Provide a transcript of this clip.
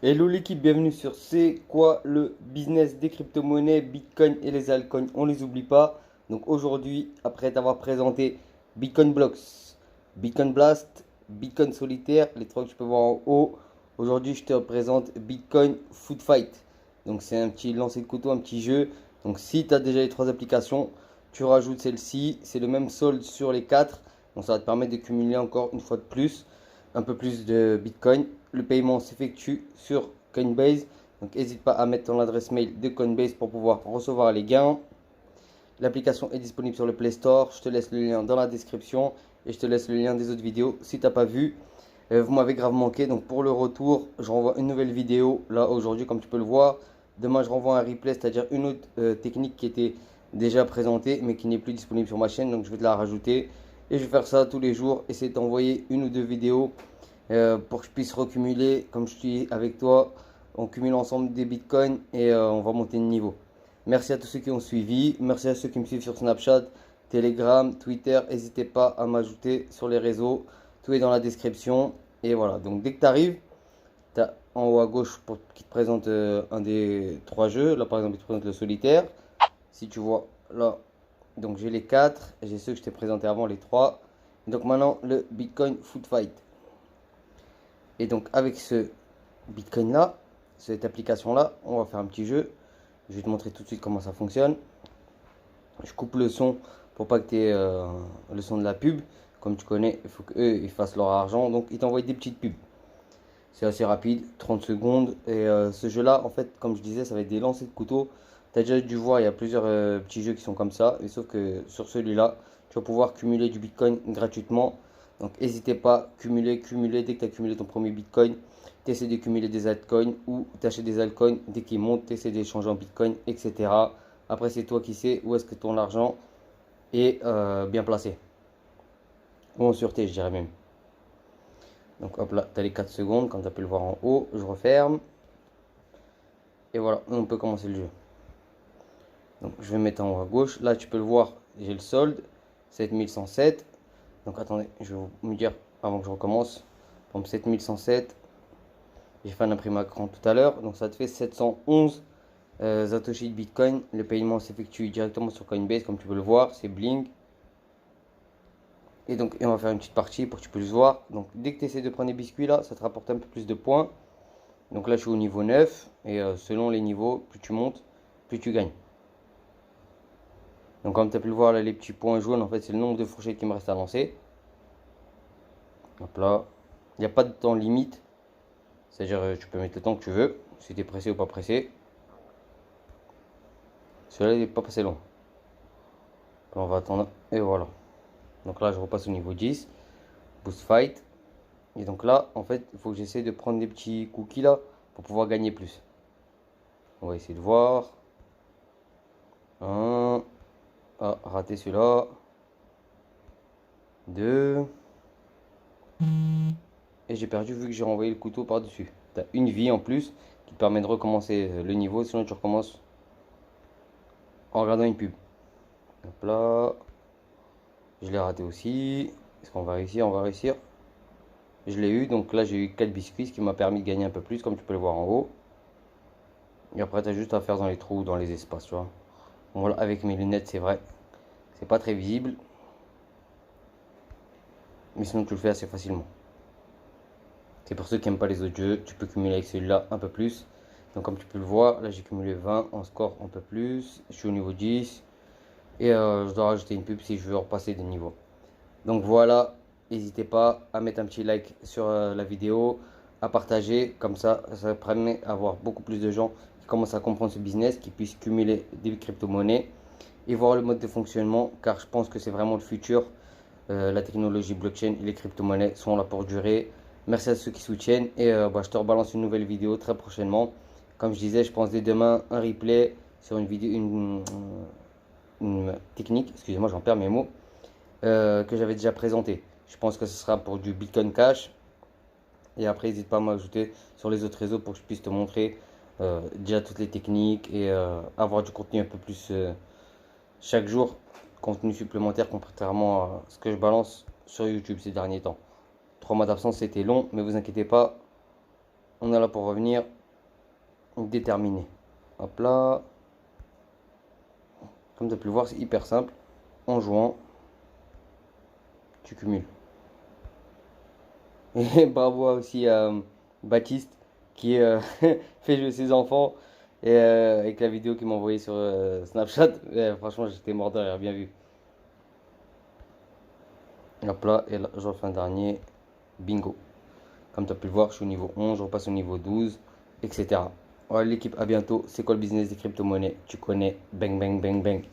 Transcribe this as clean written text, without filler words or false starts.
Hello l'équipe, bienvenue sur C'est quoi le business des crypto-monnaies, Bitcoin et les altcoins, on les oublie pas. Donc aujourd'hui, après t'avoir présenté Bitcoin Blocks, Bitcoin Blast, Bitcoin Solitaire, les trois que tu peux voir en haut, aujourd'hui je te présente Bitcoin Food Fight. Donc c'est un petit lancer de couteau, un petit jeu. Donc si tu as déjà les trois applications, tu rajoutes celle-ci, c'est le même solde sur les quatre. Donc ça va te permettre de cumuler encore une fois de plus un peu plus de Bitcoin. Le paiement s'effectue sur Coinbase. Donc n'hésite pas à mettre ton adresse mail de Coinbase pour pouvoir recevoir les gains. L'application est disponible sur le Play Store. Je te laisse le lien dans la description et je te laisse le lien des autres vidéos si tu n'as pas vu. Vous m'avez grave manqué. Donc pour le retour, je renvoie une nouvelle vidéo là aujourd'hui comme tu peux le voir. Demain, je renvoie un replay, c'est-à-dire une autre technique qui était déjà présentée mais qui n'est plus disponible sur ma chaîne. Donc je vais te la rajouter. Et je vais faire ça tous les jours. Essayer d'envoyer une ou deux vidéos pour que je puisse recumuler, comme je dis avec toi, on cumule ensemble des bitcoins et on va monter de niveau. Merci à tous ceux qui ont suivi, merci à ceux qui me suivent sur Snapchat, Telegram, Twitter, n'hésitez pas à m'ajouter sur les réseaux, tout est dans la description. Et voilà, donc dès que tu arrives, tu as en haut à gauche pour qui te présente un des trois jeux, là par exemple il te présente le solitaire, si tu vois là, donc j'ai les quatre, j'ai ceux que je t'ai présenté avant, les trois, donc maintenant le Bitcoin Food Fight. Et donc avec ce Bitcoin là, cette application là, on va faire un petit jeu. Je vais te montrer tout de suite comment ça fonctionne. Je coupe le son pour pas que tu aies le son de la pub. Comme tu connais, il faut qu'eux ils fassent leur argent. Donc ils t'envoient des petites pubs. C'est assez rapide, 30 secondes. Et ce jeu là, en fait, comme je disais, ça va être des lancers de couteau. Tu as déjà dû voir, il y a plusieurs petits jeux qui sont comme ça. Et sauf que sur celui-là, tu vas pouvoir cumuler du Bitcoin gratuitement. Donc n'hésitez pas, cumuler, cumuler. Dès que tu as cumulé ton premier Bitcoin, tu essaies de cumuler des altcoins ou tu achètes des altcoins. Dès qu'ils montent, tu essaies d'échanger en Bitcoin, etc. Après, c'est toi qui sais où est-ce que ton argent est bien placé. Ou en sûreté, je dirais même. Donc hop là, tu as les 4 secondes, comme tu as pu le voir en haut. Je referme. Et voilà, on peut commencer le jeu. Donc je vais mettre en haut à gauche. Là, tu peux le voir, j'ai le solde, 7107. Donc attendez, je vais vous dire avant que je recommence. Comme 7107, j'ai fait un imprimé à écran tout à l'heure. Donc ça te fait 711 Satoshi de Bitcoin. Le paiement s'effectue directement sur Coinbase, comme tu peux le voir, c'est Bling. Et donc on va faire une petite partie pour que tu puisses voir. Donc dès que tu essaies de prendre des biscuits là, ça te rapporte un peu plus de points. Donc là, je suis au niveau 9. Et selon les niveaux, plus tu montes, plus tu gagnes. Donc comme tu as pu le voir là, les petits points jaunes, en fait c'est le nombre de fourchettes qui me reste à lancer. Hop là. Il n'y a pas de temps limite. C'est-à-dire tu peux mettre le temps que tu veux, si tu es pressé ou pas pressé. Celui-là il n'est pas passé long. On va attendre. Et voilà. Donc là je repasse au niveau 10. Boost fight. Et donc là en fait il faut que j'essaie de prendre des petits cookies là pour pouvoir gagner plus. On va essayer de voir. Un. Ah, raté celui-là. Deux. Et j'ai perdu vu que j'ai renvoyé le couteau par-dessus. Tu as une vie en plus qui te permet de recommencer le niveau. Sinon, tu recommences en regardant une pub. Hop là. Je l'ai raté aussi. Est-ce qu'on va réussir? On va réussir. Je l'ai eu. Donc là, j'ai eu 4 biscuits, ce qui m'a permis de gagner un peu plus, comme tu peux le voir en haut. Et après, tu as juste à faire dans les trous, dans les espaces, tu vois. Bon, voilà, avec mes lunettes, c'est vrai. C'est pas très visible. Mais sinon, tu le fais assez facilement. C'est pour ceux qui n'aiment pas les autres jeux. Tu peux cumuler avec celui-là un peu plus. Donc comme tu peux le voir, là j'ai cumulé 20 en score un peu plus. Je suis au niveau 10. Et je dois rajouter une pub si je veux repasser de niveau. Donc voilà, n'hésitez pas à mettre un petit like sur la vidéo, à partager. Comme ça permet d'avoir beaucoup plus de gens qui commencent à comprendre ce business, qui puissent cumuler des crypto-monnaies et voir le mode de fonctionnement. Car je pense que c'est vraiment le futur. La technologie blockchain et les crypto-monnaies sont là pour durer. Merci à ceux qui soutiennent et je te rebalance une nouvelle vidéo très prochainement. Comme je disais, je pense dès demain un replay sur une vidéo, une technique, excusez-moi, j'en perds mes mots, que j'avais déjà présenté. Je pense que ce sera pour du Bitcoin Cash. Et après, n'hésite pas à m'ajouter sur les autres réseaux pour que je puisse te montrer déjà toutes les techniques et avoir du contenu un peu plus chaque jour, contenu supplémentaire contrairement à ce que je balance sur YouTube ces derniers temps. 3 mois d'absence, c'était long, mais vous inquiétez pas, on est là pour revenir déterminé. Hop là. Comme tu as pu le voir, c'est hyper simple. En jouant, tu cumules. Et bravo aussi à Baptiste qui fait jouer ses enfants et avec la vidéo qu'il m'a envoyée sur Snapchat. Franchement, j'étais mort de rire, bien vu. Hop là, et là, je refais un dernier. Bingo. Comme tu as pu le voir, je suis au niveau 11, je repasse au niveau 12, etc. Voilà l'équipe, à bientôt. C'est quoi le business des crypto-monnaies? Tu connais. Bang, bang, bang, bang.